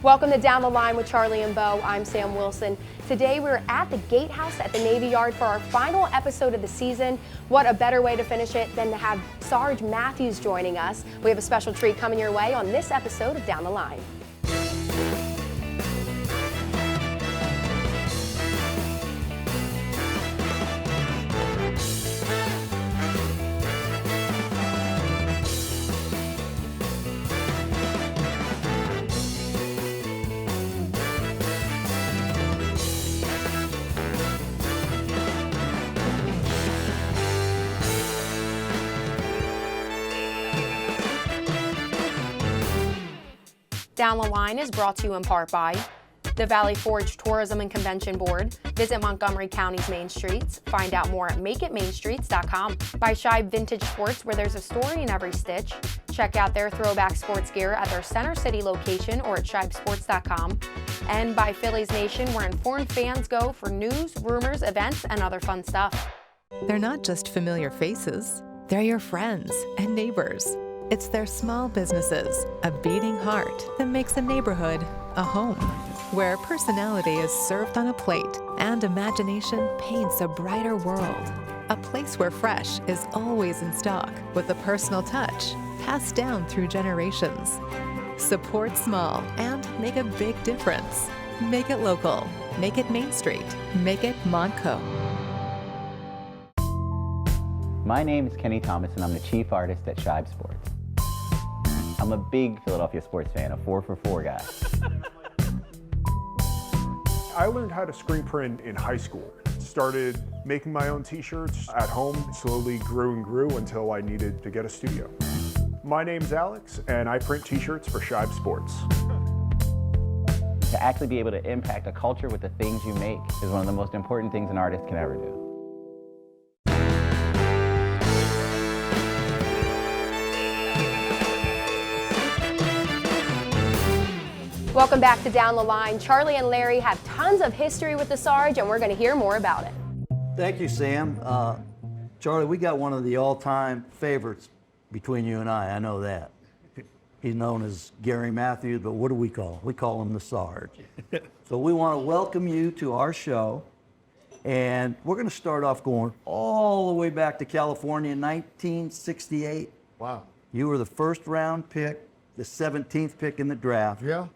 Welcome to Down the Line with Charlie and Bo. I'm Sam Wilson. Today we're at the Gatehouse at the Navy Yard for our final episode of the season. What a better way to finish it than to have Sarge Matthews joining us. We have a special treat coming your way on this episode of Down the Line. Down the Line is brought to you in part by the Valley Forge Tourism and Convention Board. Visit Montgomery County's main streets. Find out more at makeitmainstreets.com. By Shibe Vintage Sports, where there's a story in every stitch. Check out their throwback sports gear at their Center City location or at shibesports.com. And by Phillies Nation, where informed fans go for news, rumors, events, and other fun stuff. They're not just familiar faces. They're your friends and neighbors. It's their small businesses, a beating heart that makes a neighborhood a home, where personality is served on a plate and imagination paints a brighter world. A place where fresh is always in stock with a personal touch passed down through generations. Support small and make a big difference. Make it local. Make it Main Street. Make it Montco. My name is Kenny Thomas and I'm the chief artist at Shibe Sports. I'm a big Philadelphia sports fan, a 4-for-4 guy. I learned how to screen print in high school. Started making my own t-shirts at home, slowly grew and grew until I needed to get a studio. My name's Alex and I print t-shirts for Shibe Sports. To actually be able to impact a culture with the things you make is one of the most important things an artist can ever do. Welcome back to Down the Line. Charlie and Larry have tons of history with the Sarge, and we're going to hear more about it. Thank you, Sam. Charlie, we got one of the all-time favorites between you and I know that. He's known as Gary Matthews, but what do we call him? We call him the Sarge. So we want to welcome you to our show, and we're going to start off going all the way back to California in 1968. Wow. You were the first round pick, the 17th pick in the draft. Yeah.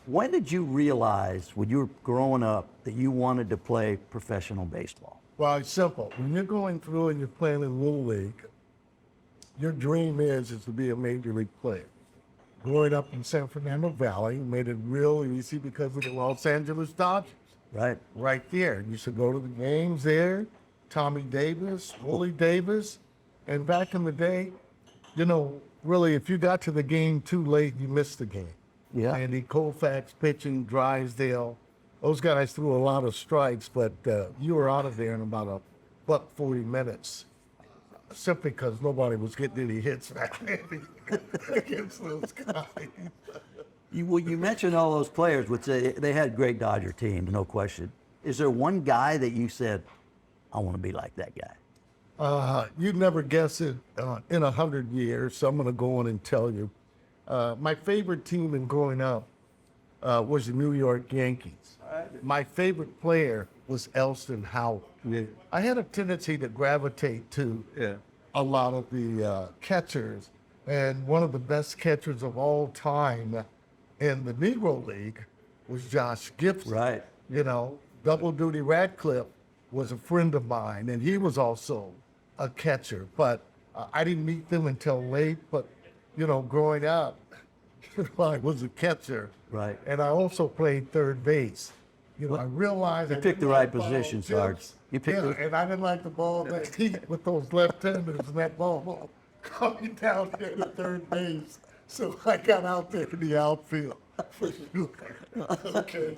When did you realize, when you were growing up, that you wanted to play professional baseball? Well, it's simple. When you're going through and you're playing in Little League, your dream is to be a major league player. Growing up in San Fernando Valley made it real easy because of the Los Angeles Dodgers. Right. Right there. You used to go to the games there, Tommy Davis, Willie Davis. And back in the day, you know, really, if you got to the game too late, you missed the game. Yeah. Andy Koufax pitching, Drysdale. Those guys threw a lot of strikes, but you were out of there in about $140 minutes, simply because nobody was getting any hits back then against those guys. You mentioned all those players, which they had great Dodger teams, no question. Is there one guy that you said, I want to be like that guy? You'd never guess it in 100 years, so I'm going to go on and tell you. My favorite team in growing up was the New York Yankees. My favorite player was Elston Howard. Yeah. I had a tendency to gravitate to a lot of the catchers, and one of the best catchers of all time in the Negro League was Josh Gibson. Right. You know, Double Duty Radcliffe was a friend of mine, and he was also a catcher, but I didn't meet them until late, but you know, growing up, I was a catcher. Right. And I also played third base. You know, I realized You I picked the didn't right like ball position, tips. Sarge. You picked the... And I didn't like the ball that deep with those left-handers and that ball coming down there to third base. So I got out there in the outfield. Okay.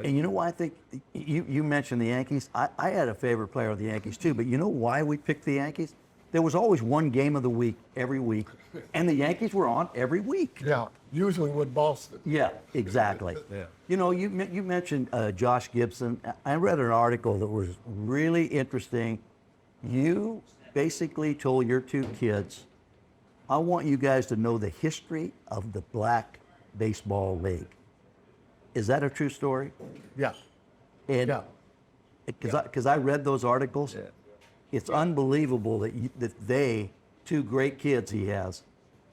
And you know why I think, you mentioned the Yankees. I had a favorite player of the Yankees too, but you know why we picked the Yankees? There was always one game of the week every week, and the Yankees were on every week. Yeah, usually with Boston. Yeah, exactly. Yeah. You know, you mentioned Josh Gibson. I read an article that was really interesting. You basically told your two kids, I want you guys to know the history of the Black Baseball League. Is that a true story? Yeah. And Yeah. because I read those articles, it's unbelievable that they, two great kids he has,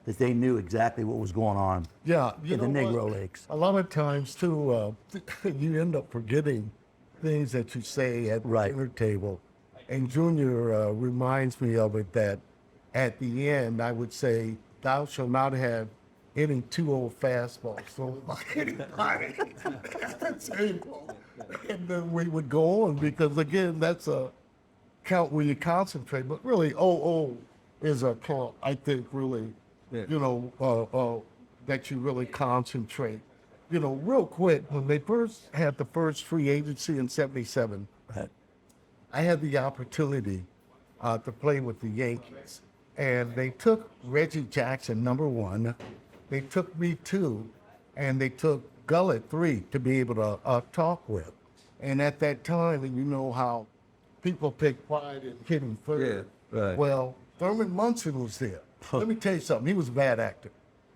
that they knew exactly what was going on Yeah, in the Negro Lakes. A lot of times too, you end up forgetting things that you say at the dinner table. And Junior reminds me of it that at the end I would say, "Thou shalt not have any 2-0 fastballs thrown by anybody at the table." And then we would go on because again, that's a count where you concentrate. But really, 0-0 is a count. I think really. You know, that you really concentrate. You know, real quick, when they first had the first free agency in '77, I had the opportunity to play with the Yankees. And they took Reggie Jackson, #1. They took me 2. And they took Gullett 3 to be able to talk with. And at that time, and you know how people take pride in hitting first. Yeah, right. Well, Thurman Munson was there. Let me tell you something. He was a bad actor.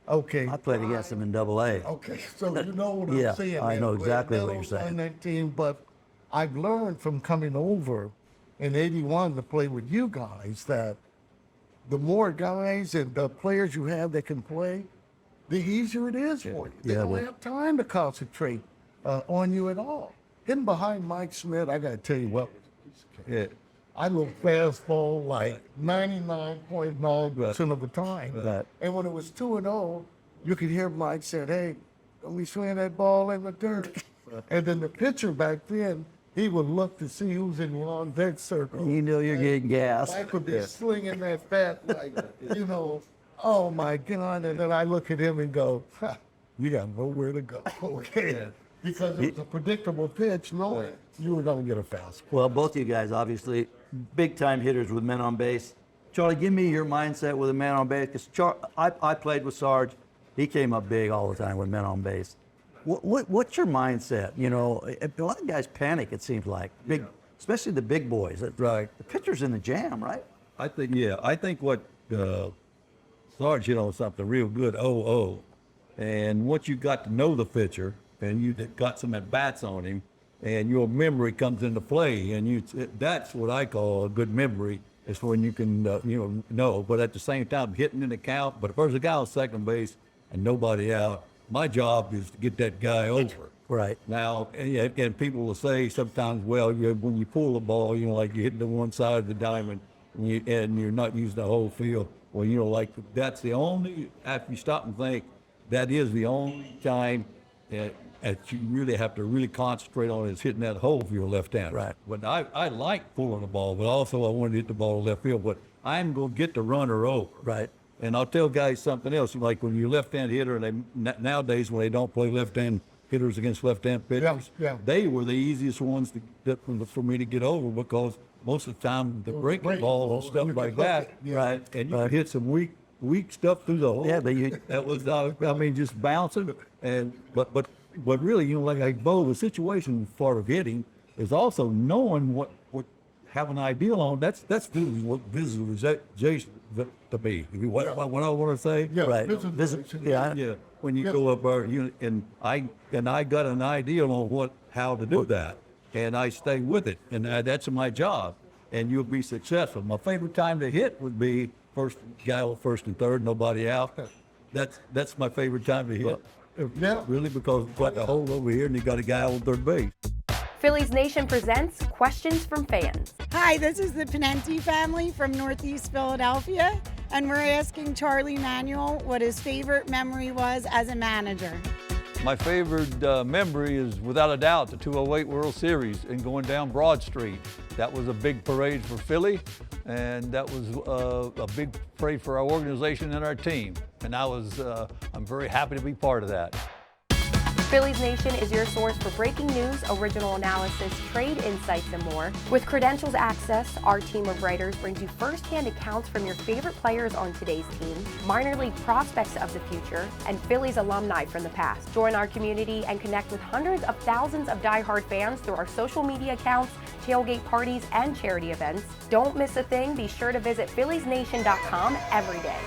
Okay. I played against him in AA. Okay, so you know what Yeah, I'm saying. I know exactly what you're Meadows saying. on that team, but I've learned from coming over in '81 to play with you guys that the more guys and the players you have that can play, the easier it is for you. They don't have time to concentrate on you at all. Getting behind Mike Smith, I got to tell you what. Yeah. I look fastball like 99.9% of the time. Right. And when it was 2-0, you could hear Mike said, "Hey, don't be swinging that ball in the dirt." And then the pitcher back then, he would look to see who's in the on deck circle. You know you're getting gas. Mike would be slinging that bat like, you know, oh my God. And then I look at him and go, "Ha, you got nowhere to go." Okay. Because it was a predictable pitch, knowing you were going to get a fastball. Well, both of you guys, obviously, big-time hitters with men on base. Charlie, give me your mindset with a man on base. Because I played with Sarge. He came up big all the time with men on base. What's your mindset? You know, a lot of guys panic, it seems like, big, especially the big boys. Right. The pitcher's in the jam, right? I think what Sarge hit on something real good, 0-0. And once you got to know the pitcher and you got some at-bats on him, and your memory comes into play, and that's what I call a good memory, is when you can, know. But at the same time, hitting in the count, but if there's a guy on second base and nobody out, my job is to get that guy over. Right. Now, and people will say sometimes, well, when you pull the ball, like you're hitting the one side of the diamond and you're not using the whole field. Well, like that's the only, after you stop and think, that is the only time that you really have to really concentrate on is hitting that hole for your left hand. Right. But I like pulling the ball, but also I want to hit the ball to left field, but I'm going to get the runner over. Right. And I'll tell guys something else, like when you're left-hand hitter, and nowadays when they don't play left-hand hitters against left-hand pitchers, they were the easiest ones for me to get over, because most of the time the breaking ball and stuff like that, right? And you could hit some weak stuff through the hole. Yeah, but that was just bouncing. But really, like Bo, the situation part of hitting is also knowing what have an idea on. That's really what visualization to me. What I want to say. Yeah, right. Yeah. When you go up there, and I got an idea on how to do that, and I stay with it, and that's my job. And you'll be successful. My favorite time to hit would be first and third, nobody out. That's my favorite time to hit. Yeah. Really, because it's like a hole over here, and you got a guy on third base. Phillies Nation presents Questions from Fans. Hi, this is the Penenti family from Northeast Philadelphia, and we're asking Charlie Manuel what his favorite memory was as a manager. My favorite memory is, without a doubt, the 2008 World Series and going down Broad Street. That was a big parade for Philly, and that was a big parade for our organization and our team. And I'm very happy to be part of that. Phillies Nation is your source for breaking news, original analysis, trade insights, and more. With Credentials Access, our team of writers brings you first-hand accounts from your favorite players on today's team, minor league prospects of the future, and Phillies alumni from the past. Join our community and connect with hundreds of thousands of diehard fans through our social media accounts, tailgate parties, and charity events. Don't miss a thing. Be sure to visit PhilliesNation.com every day.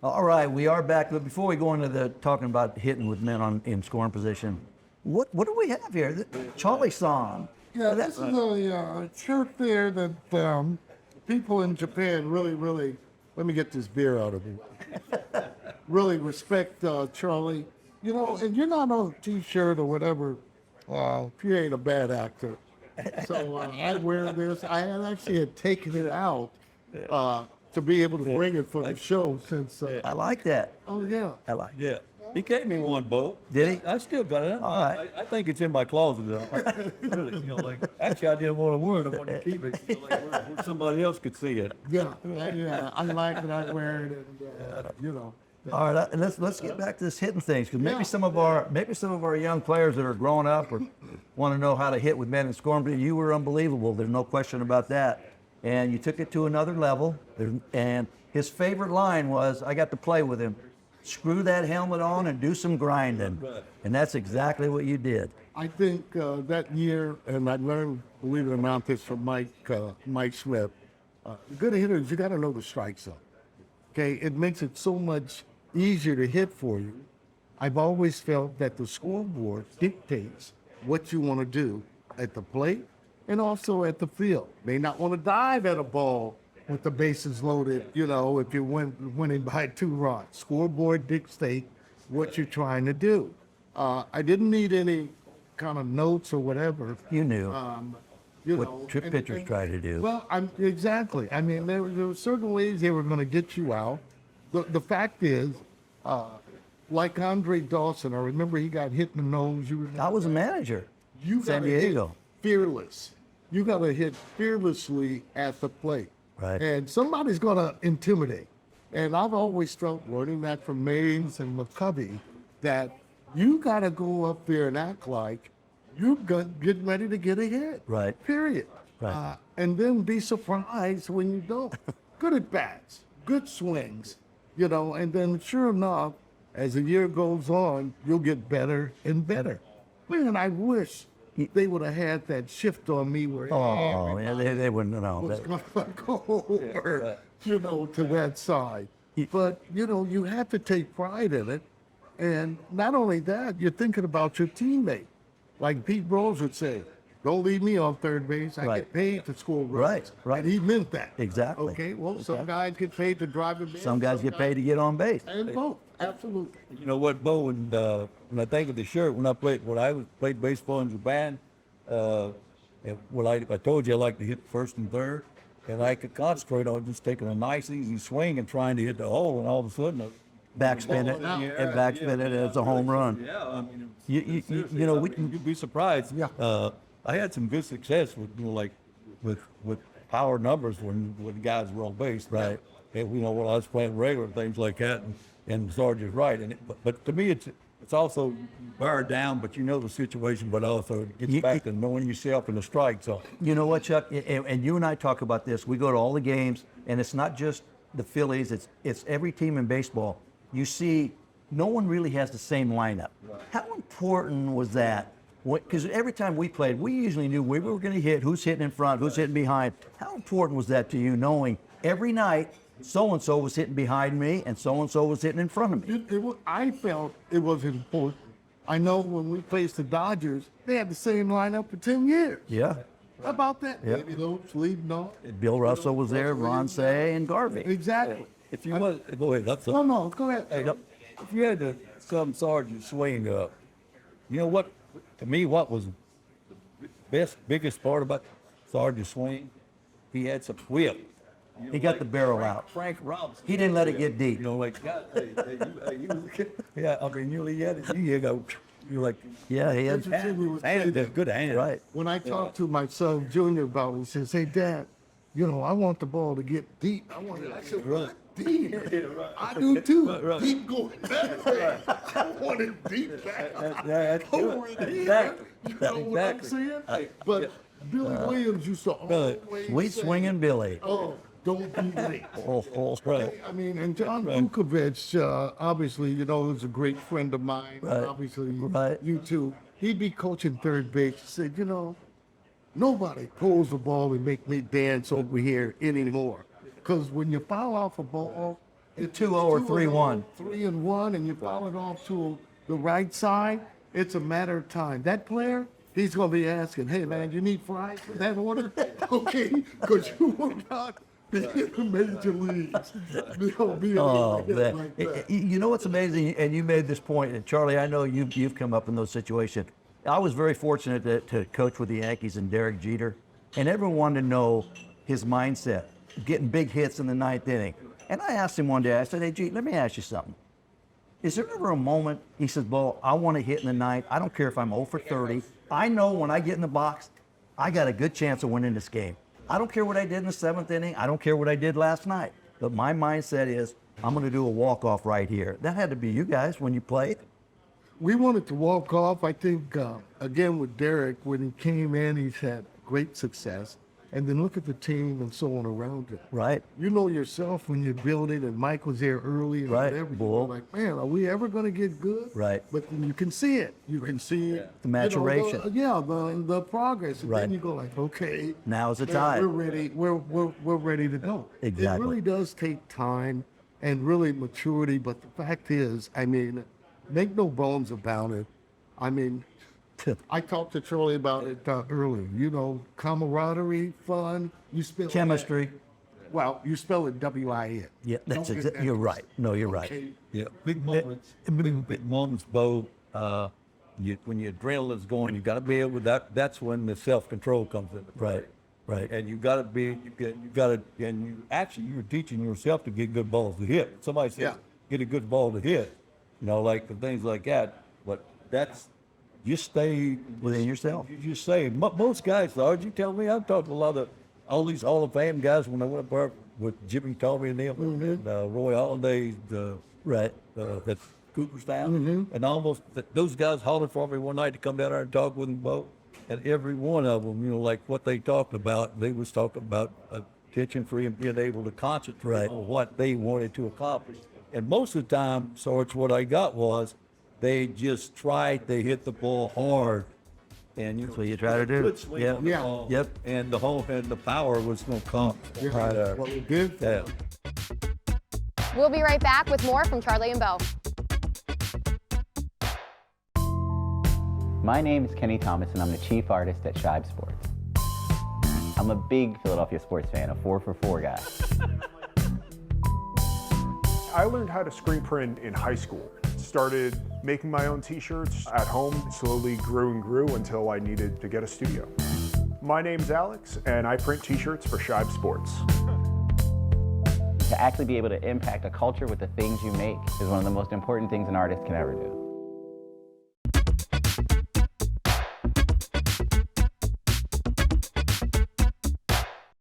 All right, we are back. But before we go into the talking about hitting with men in scoring position, what do we have here? Charlie song. Yeah, this is a shirt there that people in Japan really, let me get this beer out of it, really respect Charlie. You know, and you're not on a T-shirt or whatever if you ain't a bad actor. So I wear this. I actually had taken it out to be able to bring it for the show since. I like that. Oh, yeah. I like it. Yeah. He gave me one, Bo. Did he? I still got it. All right. I think it's in my closet. Really, you know, like, actually, I didn't want to wear it. I wanted to keep it, you know, like, where somebody else could see it. Yeah, I like it. I wear it, and you know. All right, and let's get back to this hitting things, because maybe some of our young players that are growing up or want to know how to hit with men in scoring. But you were unbelievable. There's no question about that. And you took it to another level. And his favorite line was, "I got to play with him. Screw that helmet on and do some grinding." And that's exactly what you did. I think that year, and I learned, believe it or not, this from Mike Smith. Good hitters, you got to know the strike zone. Okay, it makes it so much easier to hit for you. I've always felt that the scoreboard dictates what you want to do at the plate and also at the field. May not want to dive at a ball with the bases loaded, you know, if you're winning by 2 runs. Scoreboard dictates what you're trying to do. I didn't need any kind of notes or whatever. You knew You what know, trip pitchers try to do. Well, exactly. I mean, there were certain ways they were going to get you out. The fact is, like Andre Dawson, I remember he got hit in the nose. I was a manager. You San gotta hit Diego. fearless. You got to hit fearlessly at the plate. Right. And somebody's going to intimidate. And I've always felt, learning that from Mays and McCovey, that you got to go up there and act like you're getting ready to get a hit. Right. Period. Right. And then be surprised when you don't. Good at bats, good swings, you know, and then sure enough, as the year goes on, you'll get better and better. Man, I wish they would have had that shift on me where Yeah, they wouldn't know. was going to go over, you know, to that side. But, you know, you have to take pride in it. And not only that, you're thinking about your teammate. Like Pete Rose would say, don't leave me on third base. I get paid to score runs. Right. And he meant that. Exactly. Okay, well, some guys get paid to drive a base. Some guys get paid to get on base. And both, absolutely. You know what, Bo, and when I think of the shirt, when I played baseball in Japan, I told you I like to hit first and third, and I could concentrate on just taking a nice, easy swing and trying to hit the hole, and all of a sudden, Backspin it and backspin it as a home run. Yeah, I mean, You know, you'd be surprised. Yeah. I had some good success with, you know, like with power numbers when guys were on base. Right. And, you know, when I was playing regular things like that, and Sarge is right. But to me, it's also barred down, but you know the situation, but also it gets back to knowing yourself and the strike zone. You know what, Chuck? And you and I talk about this. We go to all the games, and it's not just the Phillies. It's every team in baseball. You see, no one really has the same lineup. Right. How important was that? Because every time we played, we usually knew where we were going to hit, who's hitting in front, who's hitting behind. How important was that to you, knowing every night so-and-so was hitting behind me and so-and-so was hitting in front of me? I felt it was important. I know when we faced the Dodgers, they had the same lineup for 10 years. Yeah. How about that? Yeah. Baby Lopes leading off. Bill Russell was there, Ron Say, and Garvey. Exactly. If you want, go ahead. No, go ahead. Hey, if you had to sum Sarge's swing up, you know what? To me, what was the biggest part about Sarge's swing? He had some whip. You know, He got the barrel out. Frank Robinson. He didn't let it get deep. You know, like, God, yeah, I mean, you go, you're like, Yeah, he had. good hand. Right. When I talked to my son Junior about it, he says, "Hey, Dad, you know, I want the ball to get deep. I said, Right. deep. I do too. Right. Deep going that way. I want it deep back. That's Over good. here. Exactly. You know what I'm Exactly. saying? But Billy Williams used to always Sweet say, swinging Billy. "Oh, don't be late." Right. I mean, and John Vukovich, obviously, you know, is a great friend of mine. Right. Obviously, Right. you too. He'd be coaching third base. He said, you know, nobody pulls the ball and make me dance over here anymore. Because when you foul off a ball, It's 2-0 or 3-1. 3-1, and you foul it off to the right side, it's a matter of time. That player, he's going to be asking, hey, man, you need fries for that order? Okay, because you will not be in the major leagues. Man. You know what's amazing, and you made this point, and Charlie, I know you've come up in those situations. I was very fortunate to coach with the Yankees and Derek Jeter, and everyone wanted to know his mindset, getting big hits in the ninth inning. And I asked him one day, I said, hey, Jeter, let me ask you something. Is there ever a moment, he says, well, I want to hit in the ninth. I don't care if I'm 0 for 30. I know when I get in the box, I got a good chance of winning this game. I don't care what I did in the seventh inning. I don't care what I did last night. But my mindset is, I'm going to do a walk-off right here. That had to be you guys when you played. We wanted to walk off. I think, again, with Derek, when he came in, he's had great success. And then look at the team and so on around it. Right. You know yourself when you're building, and Mike was there early and right. everything. Bull. Like, man, are we ever going to get good? Right. But then you can see it. You can see it. The maturation. The progress. And right. then you go like, okay. Now's the time. We're ready. We're ready to go. Exactly. It really does take time and really maturity. But the fact is, I mean, make no bones about it. I mean, I talked to Charlie about it earlier. You know, camaraderie, fun. You spell chemistry. Well, you spell it W-I-N. Yeah, that's exactly. You're right. No, you're right. Okay. Yeah, big moments. Big moments, Bo. When your adrenaline's going, you got to be able to. That's when the self-control comes in. Right. Right. And you got to be. You got to. And you're teaching yourself to get good balls to hit. Somebody says, get a good ball to hit. You know, like the things like that. But that's. You stay within yourself. You say most guys, Lord, you tell me, I've talked to a lot of all these Hall of Fame guys when I went up there with Jimmy Tommy and them, and Roy Halladay, that's Cooperstown, and almost those guys hollered for me one night to come down there and talk with them both, and every one of them, you know, like what they talked about, they was talking about attention free and being able to concentrate on what they wanted to accomplish, and most of the time, Sarge, what I got was. They just tried to hit the ball hard, and that's what you try to do. Yep. And the power was going to come. What we did. Yeah. We'll be right back with more from Charlie and Bo. My name is Kenny Thomas, and I'm the chief artist at Shibe Sports. I'm a big Philadelphia sports fan, a 4-for-4 guy. I learned how to screen print in high school. Started making my own t-shirts at home, slowly grew and grew until I needed to get a studio. My name's Alex, and I print t-shirts for Shibe Sports. To actually be able to impact a culture with the things you make is one of the most important things an artist can ever do.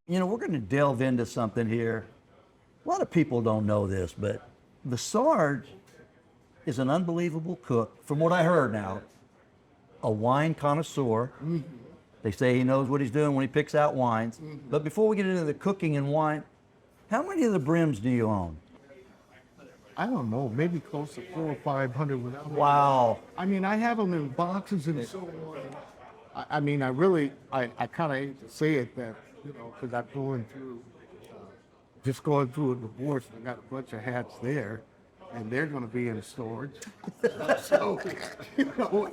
You know, we're going to delve into something here. A lot of people don't know this, but the Sarge is an unbelievable cook. From what I heard now, a wine connoisseur. They say he knows what he's doing when he picks out wines. But before we get into the cooking and wine, how many of the brims do you own? I don't know, maybe close to 400 or 500. Wow. I mean, I have them in boxes and so on. I mean, I kind of hate to say it that, you know, because I'm going through a divorce. I got a bunch of hats there. And they're going to be in storage. So, you know,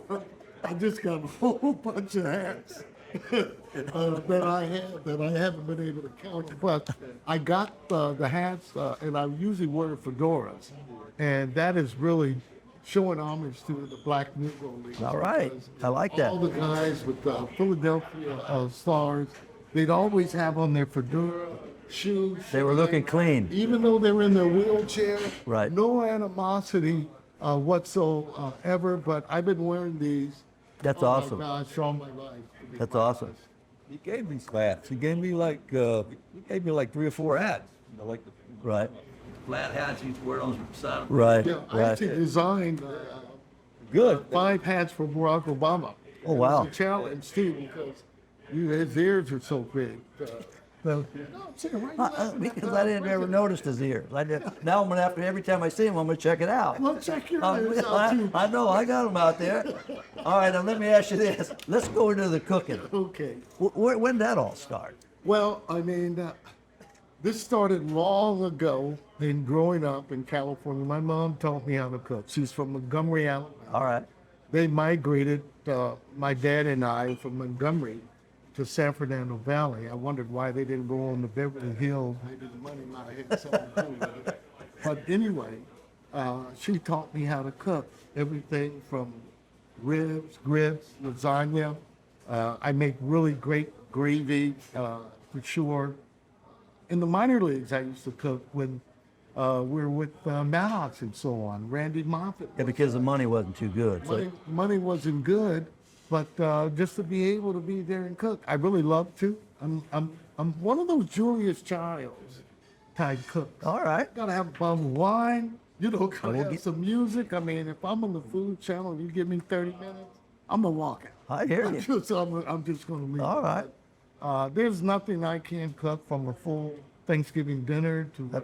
I just got a whole bunch of hats that I haven't been able to count. But I got the hats, and I usually wear fedoras. And that is really showing homage to the Black Negro League. All right. I like that. All the guys with the Philadelphia Stars, they'd always have on their fedora. Shoes. They were looking clean. Even though they were in their wheelchair. Right. No animosity whatsoever, but I've been wearing these. That's awesome. My gosh, all my life. That's awesome. He gave me hats. He gave me like 3 or 4 hats. You know, like the flat hats he's wearing on the side. Right. Yeah, I actually designed Good 5 hats for Barack Obama. Oh, wow. It was a challenge too because his ears are so big. Because I didn't ever notice his ears. Now I'm gonna have to, every time I see him, I'm gonna check it out. Well, check your ears out too. I know, I got them out there. All right, now let me ask you this. Let's go into the cooking. Okay. When did that all start? Well, I mean, This started long ago in growing up in California. My mom taught me how to cook. She's from Montgomery, Alabama. All right. They migrated, my dad and I, from Montgomery to San Fernando Valley. I wondered why they didn't go on the Beverly Hills. Maybe the money might have had something to do with it. But anyway, she taught me how to cook everything from ribs, grits, lasagna. I make really great gravy, for sure. In the minor leagues, I used to cook when we were with Maddox and so on, Randy Moffett. Yeah, because the money wasn't too good. Money wasn't good, but just to be able to be there and cook, I really love to. I'm one of those Julius Childs type cooks. All right. Gotta have a bottle of wine, gotta have some music. I mean, if I'm on the Food Channel and you give me 30 minutes, I'm gonna walk it. I hear you. I'm just gonna leave. All right. There's nothing I can't cook, from a full Thanksgiving dinner to.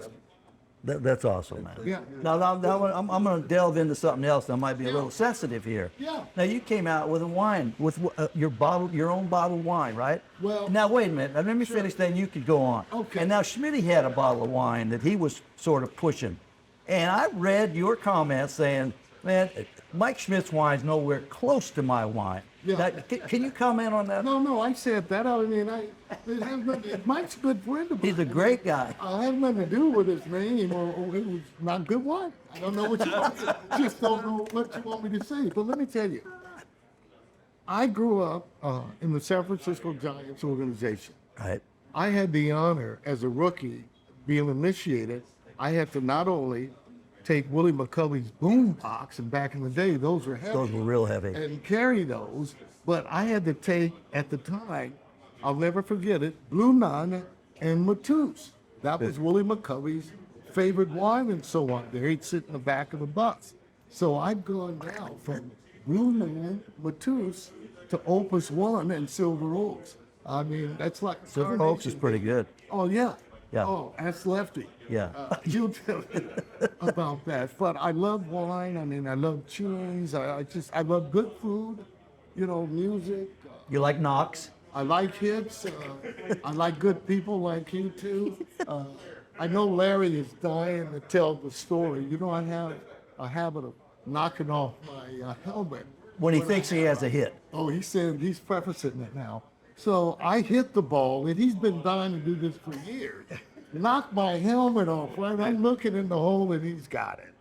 That's awesome, man. Yeah. Now I'm going to delve into something else that might be a little sensitive here. Yeah. Now, you came out with a wine, with your own bottled wine, right? Well. Now, wait a minute. Now, let me finish, then you could go on. Okay. And now, Schmitty had a bottle of wine that he was sort of pushing. And I read your comments saying, man, Mike Schmidt's wine's nowhere close to my wine. Yeah. Now, can you comment on that? No, I said that. I mean, it has nothing. Mike's a good friend of mine. He's a great guy. I have nothing to do with his name or it was not good wine. I don't know what you want. Just don't know what you want me to say. But let me tell you, I grew up in the San Francisco Giants organization. Right. I had the honor as a rookie being initiated. I had to not only take Willie McCovey's boom box, and back in the day, those were heavy. Those were real heavy. And carry those, but I had to take, at the time, I'll never forget it, Blue Nun and Matus. That was Willie McCovey's favorite wine and so on. There, he'd sit in the back of the bus. So I've gone now from Blue Nun, Matus, to Opus One and Silver Oaks. I mean, that's like Silver Oaks is pretty good. Oh yeah. Yeah. Oh, ask Lefty. Yeah. You'll tell me about that. But I love wine. I mean, I love cheese. I love good food. Music. You like Knox? I like hits. I like good people like you too. I know Larry is dying to tell the story. I have a habit of knocking off my helmet. When he thinks he has a hit. Oh, he's saying he's prefacing it now. So I hit the ball, and he's been dying to do this for years. Knocked my helmet off, right? I'm looking in the hole, and he's got it.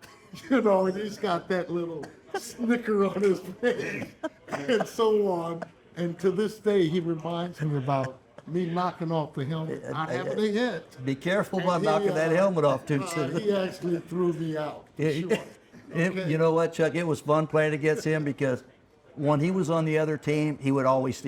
And he's got that little snicker on his face, and so on. And to this day, he reminds me about me knocking off the helmet, not having a hit. Be careful about knocking that helmet off too soon. He actually threw me out. Sure. Okay. You know what, Chuck? It was fun playing against him because when he was on the other team, he would always,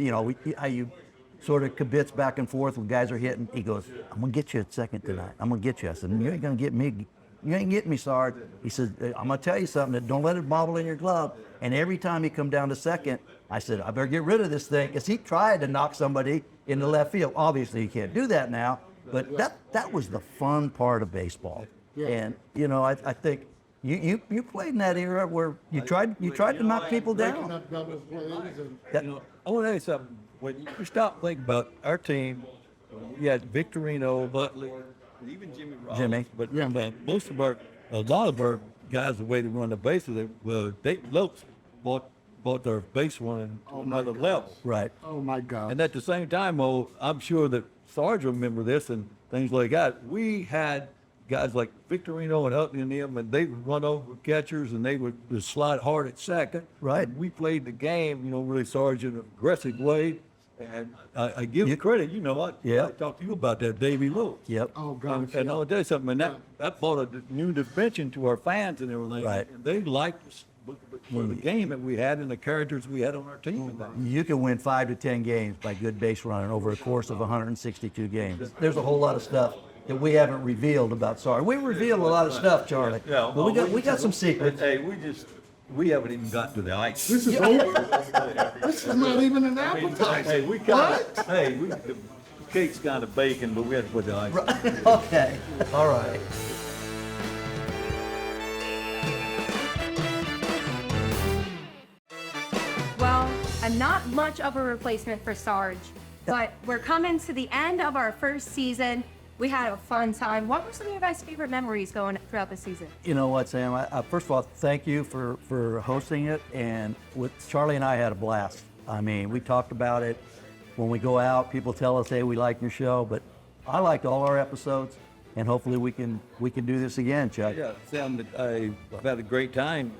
how you sort of kibitz back and forth when guys are hitting. He goes, I'm going to get you at second tonight. I'm going to get you. I said, you ain't going to get me. You ain't getting me, Sarge. He said, I'm going to tell you something. Don't let it bobble in your glove. And every time he come down to second, I said, I better get rid of this thing. Because he tried to knock somebody in the left field. Obviously, he can't do that now. But that was the fun part of baseball. Yeah. And, I think you played in that era where you tried to knock people down. I want to tell you something. When you stop thinking about our team, you had Victorino, Butler, even Jimmy Rollins. But a lot of our guys, the way they run the bases, Dayton Lopes bought their base running to another level. Right. Oh my God. And at the same time, I'm sure that Sarge remember this and things like that. We had guys like Victorino and Utley and them, and they would run over catchers and they would just slide hard at second. Right. And we played the game, really, Sarge, in an aggressive way. And I give you credit, I talked to you about that, Davey Lewis. Yep. Oh God. And I'll tell you something, and that brought a new dimension to our fans and everything. Right. And they liked us for the game that we had and the characters we had on our team. You can win 5 to 10 games by good base running over a course of 162 games. There's a whole lot of stuff that we haven't revealed about Sarge. We revealed a lot of stuff, Charlie. Yeah, but we got some secrets. Hey, we haven't even gotten to the ice. This is over. This is not even an appetizer. Hey, the cake's kind of bacon, but we had to put the ice. Okay, all right. Well, I'm not much of a replacement for Sarge, but we're coming to the end of our first season, We had a fun time. What were some of your guys' favorite memories going throughout the season? You know what, Sam? First of all, thank you for hosting it. And with Charlie and I had a blast. I mean, we talked about it. When we go out, people tell us, hey, we like your show. But I liked all our episodes. And hopefully we can do this again, Chuck. Yeah, Sam, I've had a great time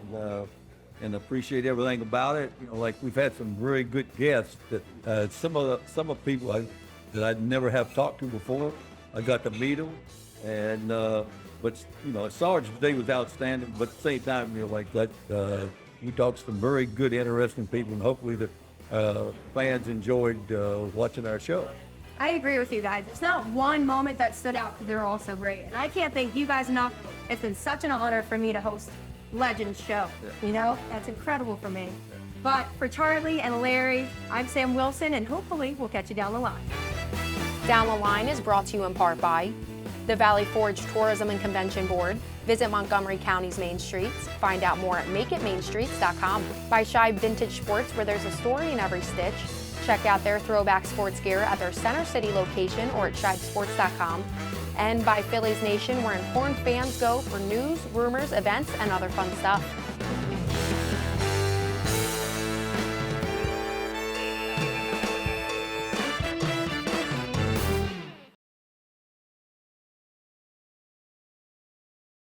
and appreciate everything about it. You know, like we've had some very good guests that some of people that I'd never have talked to before. I got to meet them, and but you know, Sarge today was outstanding. But at the same time, you know, like that, we talked to some very good, interesting people, and hopefully the fans enjoyed watching our show. I agree with you guys. There's not one moment that stood out because they're all so great. And I can't thank you guys enough. It's been such an honor for me to host Legends Show. You know, that's incredible for me. But for Charlie and Larry, I'm Sam Wilson, and hopefully we'll catch you down the line. Down the Line is brought to you in part by the Valley Forge Tourism and Convention Board. Visit Montgomery County's main streets. Find out more at makeitmainstreets.com. By Shibe Vintage Sports, where there's a story in every stitch. Check out their throwback sports gear at their Center City location or at shibesports.com. And by Phillies Nation, where informed fans go for news, rumors, events, and other fun stuff.